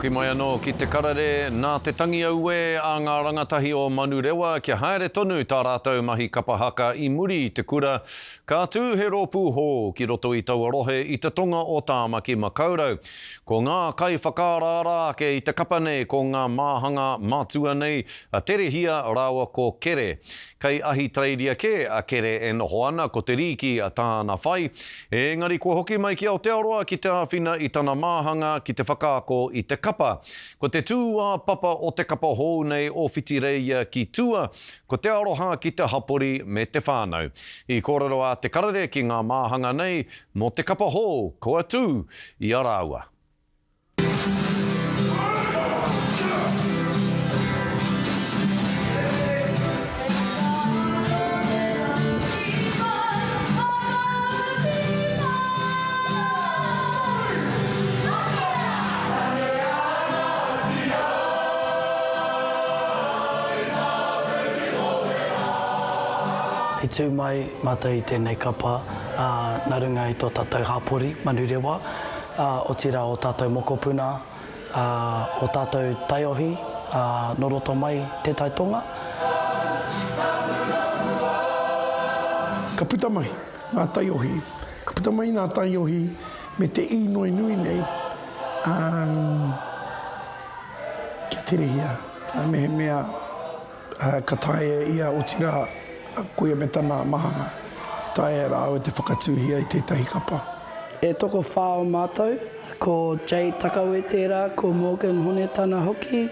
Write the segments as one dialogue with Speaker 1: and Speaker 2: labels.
Speaker 1: Hoki mai anō ki te Karere, nā te tangi aue a ngā rangatahi o Manurewa, kia haere tonu tā rātou mahi kapa haka i muri i te kura. Ka tū he rōpū hō ki roto i taua rohe i te tonga o tāmaki makaurau. Ko ngā kai whakarārā ke i te kapa nei ko ngā māhanga matua nei a Terehia rawa ko Kere. Kei ahi Terehia a Kere e noho ana ko te riki a tāna whai. Engari ko hoki mai ki Aotearoa ki te āwhina i tāna māhanga ki te whakaako i te kapa. Ko te tūā papa o te kapa hou nei o Whitireia ki tua, ko te aroha ki te hapori me te whānau. I kōrero a te Karere ki ngā māhanga nei, mo te kapa hou, ko atu i a rāua.
Speaker 2: I tū mai mātou i tēnei kapa, nā runga i tō tātou hapori, Manurewa, o tira o tātou mokopuna, o tātou taiohi, no roto mai te taitonga.
Speaker 3: Ka puta mai ngā taiohi, ka puta mai ngā taiohi me te i nui nui nei, kia terehia, me he mea ka tae ia o tira koe me tana mahanga. Tae rāu e te whakatūhia i tētahi kapa.
Speaker 4: E toko whāo mātou, ko Jay Takau e tērā, ko Morgan Hone tana hoki,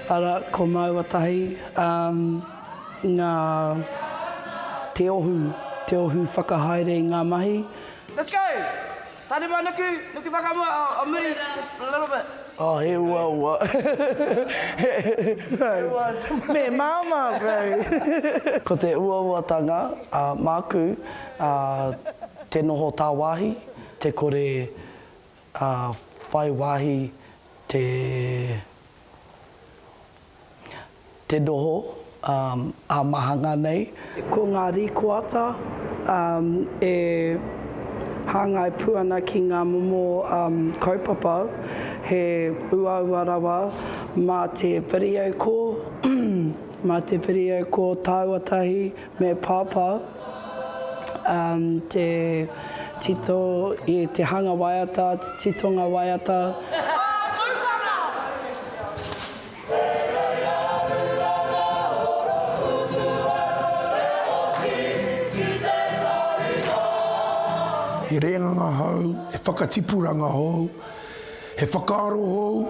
Speaker 4: ara ko Mauatahi, ngā te ohu whakahaere ngā mahi.
Speaker 5: Let's go! Tāne mai nuku whakamua, I'll move just a little bit.
Speaker 2: Oh, he ua.
Speaker 4: Me māma, bro.
Speaker 2: Ko te uauatanga, māku, te noho tā wāhi, te kore whai wāhi, te noho, a mahanga nei.
Speaker 4: Ko ngā rīkoata, e hāngai puana ki ngā momo kaupapa, he uauarawa mā te whiriau ko, mā te whiriau ko tāuatahi me pāpā, te tito i te hanga waiata, te titonga waiata.
Speaker 3: He reanganga hou, he whakatipuranga hou, he whakaaro hou,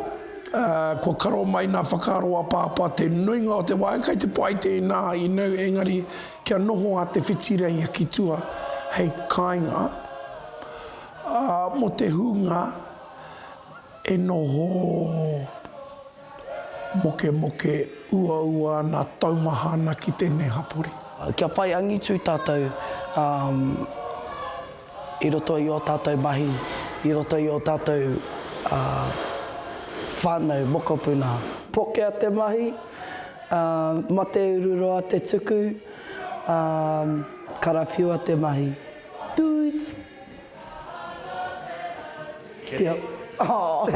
Speaker 3: kua karo mai nā whakaaro a pāpā, te nuinga o te wai, kai te pai tēnā i nau engari, kia noho a te Whitireia ki tua, hei kāinga, mo te hunga, e noho moke ua nā taumahana ki tēnei hapori.
Speaker 2: Kia whai angitu tātou, i roto i o tātou mahi, i roto i o tātou whānau, mokopuna.
Speaker 4: Pokea te mahi, mate ururoa te tuku, karawhiua te mahi. Dudes! Kia. Oh.